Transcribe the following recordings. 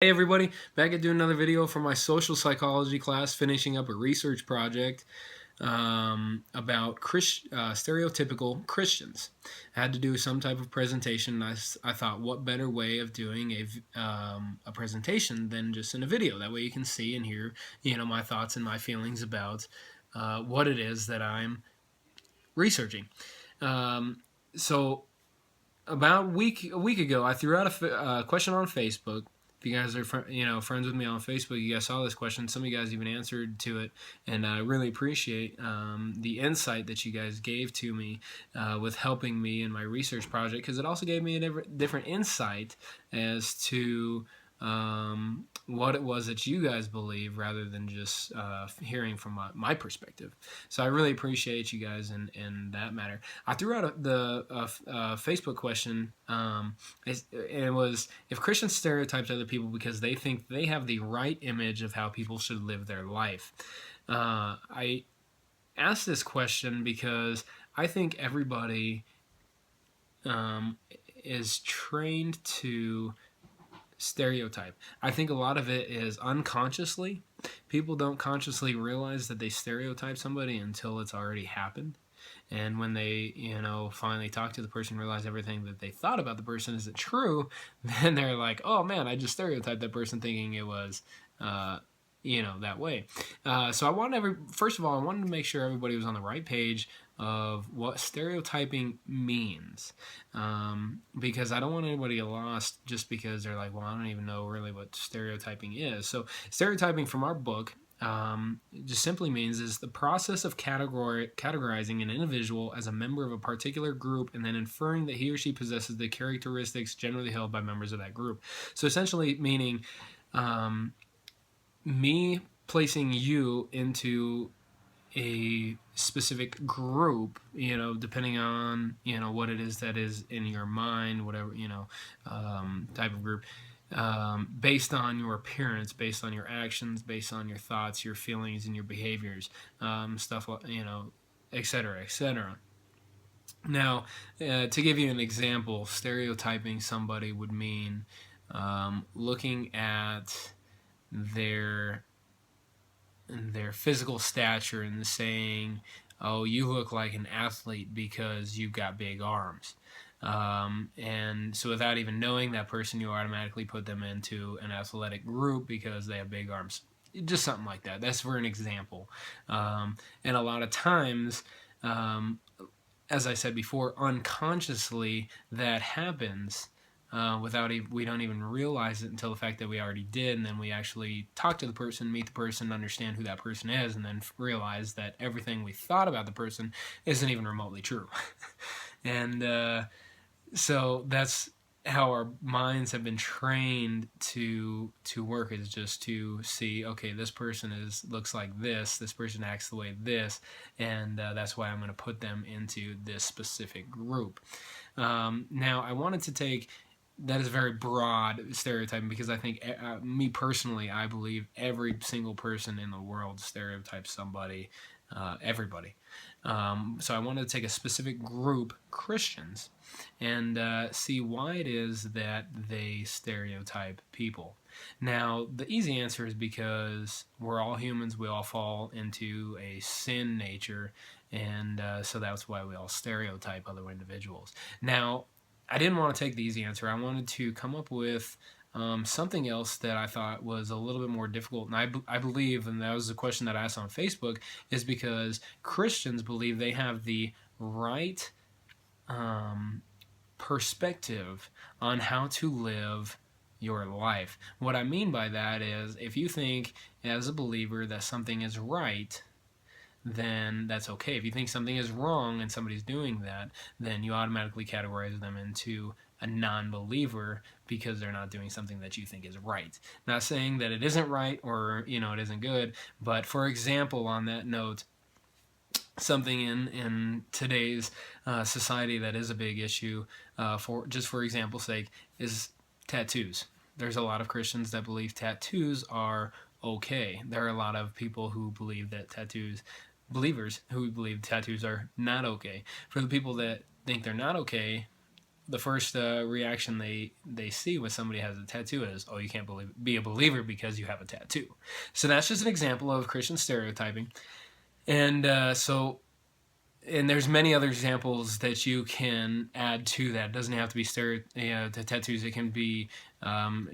Hey everybody, back at doing another video for my social psychology class, finishing up a research project about stereotypical Christians. I had to do some type of presentation. I thought, what better way of doing a presentation than just in a video? That way you can see and hear, my thoughts and my feelings about what it is that I'm researching. So about a week ago, I threw out a question on Facebook. If you guys are friends with me on Facebook, you guys saw this question. Some of you guys even answered to it, and I really appreciate the insight that you guys gave to me with helping me in my research project, because it also gave me a different insight as to what it was that you guys believe rather than just hearing from my perspective. So I really appreciate you guys in that matter. I threw out the Facebook question. It was, if Christians stereotype other people because they think they have the right image of how people should live their life. I asked this question because I think everybody is trained to stereotype. I think a lot of it is unconsciously. People don't consciously realize that they stereotype somebody until it's already happened. And when they, finally talk to the person and realize everything that they thought about the person isn't true, then they're like, oh man, I just stereotyped that person thinking it was, that way. So first of all, I wanted to make sure everybody was on the right page of what stereotyping means, because I don't want anybody to get lost just because they're like, well, I don't even know really what stereotyping is. So stereotyping from our book just simply means is the process of categorizing an individual as a member of a particular group and then inferring that he or she possesses the characteristics generally held by members of that group. So essentially meaning me placing you into a specific group, depending on, what it is that is in your mind, whatever, type of group, based on your appearance, based on your actions, based on your thoughts, your feelings, and your behaviors, stuff like, etc., etc. Now, to give you an example, stereotyping somebody would mean looking at their physical stature and saying, oh, you look like an athlete because you've got big arms. And so without even knowing that person, you automatically put them into an athletic group because they have big arms. Just something like that. That's for an example. And a lot of times, as I said before, unconsciously that happens we don't even realize it until the fact that we already did, and then we actually talk to the person, meet the person, understand who that person is, and then realize that everything we thought about the person isn't even remotely true. And so that's how our minds have been trained to work, is just to see, okay, this person looks like this person acts the way this, and that's why I'm going to put them into this specific group. Now I wanted to take that is very broad stereotyping, because I think, me personally, I believe every single person in the world stereotypes somebody, everybody. So I wanted to take a specific group, Christians, and see why it is that they stereotype people. Now, the easy answer is because we're all humans, we all fall into a sin nature, and so that's why we all stereotype other individuals. Now, I didn't want to take the easy answer. I wanted to come up with something else that I thought was a little bit more difficult. And I believe, and that was the question that I asked on Facebook, is because Christians believe they have the right perspective on how to live your life. What I mean by that is, if you think as a believer that something is right, then that's okay. If you think something is wrong and somebody's doing that, then you automatically categorize them into a non-believer because they're not doing something that you think is right. Not saying that it isn't right or it isn't good, but for example, on that note, something in today's society that is a big issue, for example's sake, is tattoos. There's a lot of Christians that believe tattoos are okay. There are a lot of people who believe that believers who believe tattoos are not okay. For the people that think they're not okay, the first reaction they see when somebody has a tattoo is, oh, you can't be a believer because you have a tattoo. So that's just an example of Christian stereotyping. And and there's many other examples that you can add to that. It doesn't have to be the tattoos. It can be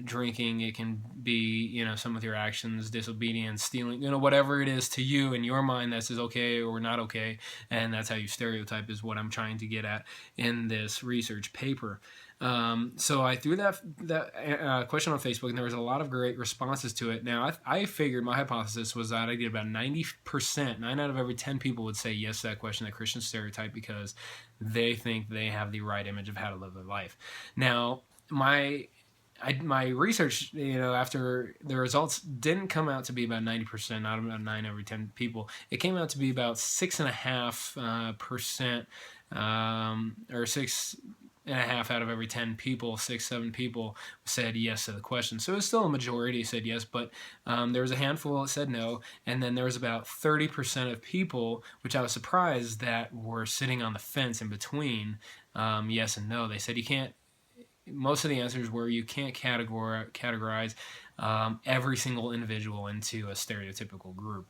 drinking. It can be some of your actions, disobedience, stealing. Whatever it is to you in your mind that says okay or not okay, and that's how you stereotype is what I'm trying to get at in this research paper. So I threw that question on Facebook, and there was a lot of great responses to it. Now, I figured my hypothesis was that I get about 90%, 9 out of every 10 people would say yes to that question, that Christian stereotype, because they think they have the right image of how to live their life. Now, my research, after the results didn't come out to be about 90%, not about 9 every 10 people. It came out to be about 6.5%, or 6.5 out of every 10 people, 7 people said yes to the question. So it was still a majority said yes, but there was a handful that said no, and then there was about 30% of people, which I was surprised, that were sitting on the fence in between yes and no. They said you can't. Most of the answers were you can't categorize every single individual into a stereotypical group,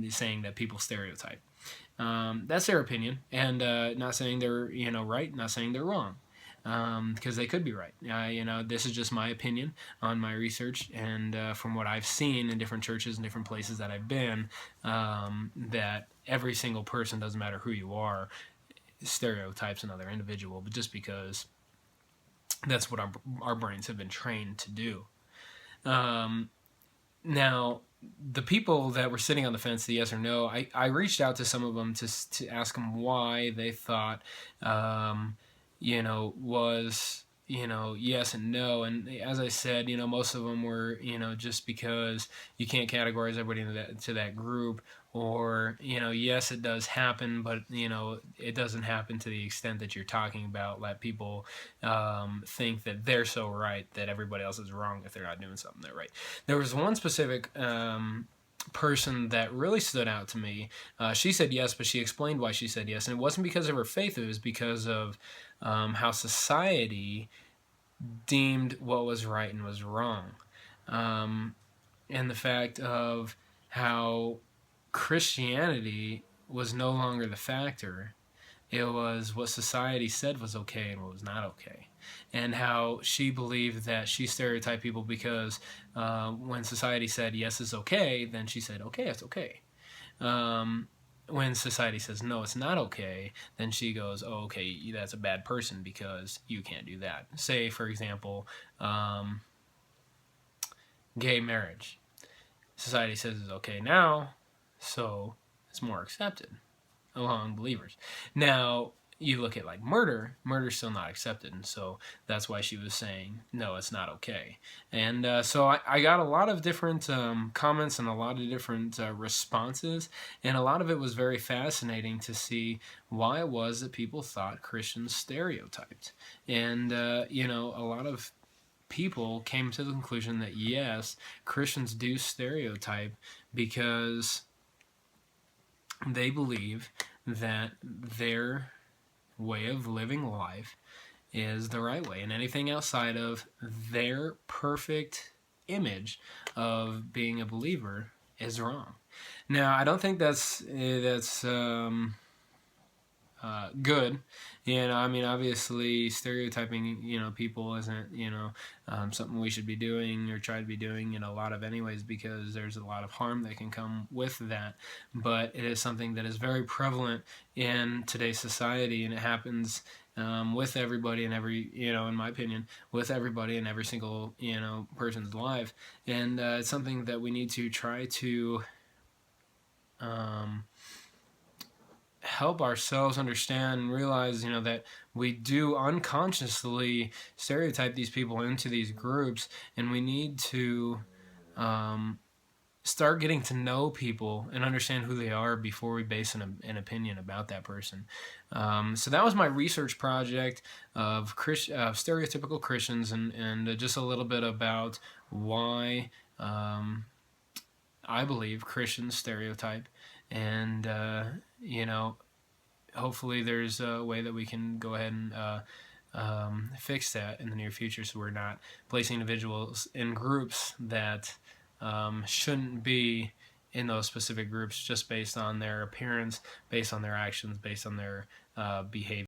saying that people stereotype. That's their opinion, and not saying they're right, not saying they're wrong, because they could be right. This is just my opinion on my research, and from what I've seen in different churches and different places that I've been, that every single person, doesn't matter who you are, stereotypes another individual, but just because that's what our brains have been trained to do. Now, the people that were sitting on the fence, the yes or no, I reached out to some of them to ask them why they thought, was, yes and no. And as I said, most of them were, just because you can't categorize everybody into that group, or, yes, it does happen, but, it doesn't happen to the extent that you're talking about. Let people think that they're so right that everybody else is wrong if they're not doing something they're right. There was one specific person that really stood out to me. She said yes, but she explained why she said yes, and it wasn't because of her faith. It was because of how society deemed what was right and was wrong, and the fact of how Christianity was no longer the factor. It was what society said was okay and what was not okay. And how she believed that she stereotyped people because when society said yes is okay, then she said okay, it's okay. When society says no, it's not okay, then she goes, oh, okay, that's a bad person because you can't do that. Say, for example, gay marriage. Society says it's okay now, so it's more accepted among believers. Now, you look at like murder's still not accepted, and so that's why she was saying, no, it's not okay. And so I got a lot of different comments and a lot of different responses, and a lot of it was very fascinating to see why it was that people thought Christians stereotyped. And, a lot of people came to the conclusion that yes, Christians do stereotype because they believe that their way of living life is the right way, and anything outside of their perfect image of being a believer is wrong. Now, I don't think that's good. Obviously stereotyping, people isn't, something we should be doing or try to be doing in a lot of anyways, because there's a lot of harm that can come with that. But it is something that is very prevalent in today's society, and it happens with everybody and every, in my opinion, with everybody in every single, person's life. And it's something that we need to try to help ourselves understand and realize, that we do unconsciously stereotype these people into these groups, and we need to start getting to know people and understand who they are before we base an opinion about that person. So that was my research project of stereotypical Christians, and just a little bit about why I believe Christians stereotype. And hopefully there's a way that we can go ahead and fix that in the near future, so we're not placing individuals in groups that shouldn't be in those specific groups just based on their appearance, based on their actions, based on their behavior.